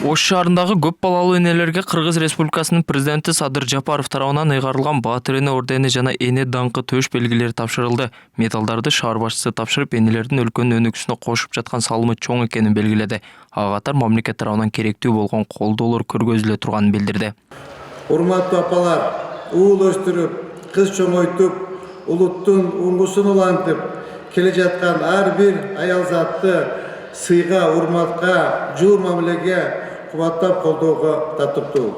Ош шаарындагы көп балалуу энелерге Кыргыз Республикасынын президенти Садыр Жапаров тарабынан ыйгарылган Баатыр эне ордени жана эне даңкы төш белгилери тапшырылды. Медалдарды шаар башчысы тапшырып, энелердин өлкөнүн өнүгүшүнө кошуп жаткан салымы чоң экенин белгиледи. Ага катар мамлекет тарабынан керектүү болгон колдоолор көргөзүлө турганын билдирди. Урматтуу апалар, уул өстүрүп, кыз чоңойтуп, улуттун уңгусун улантып келе жаткан ар бир аялзатты сыйга, урматка, жуу мамилеге кубаттап колдоого татыктуу.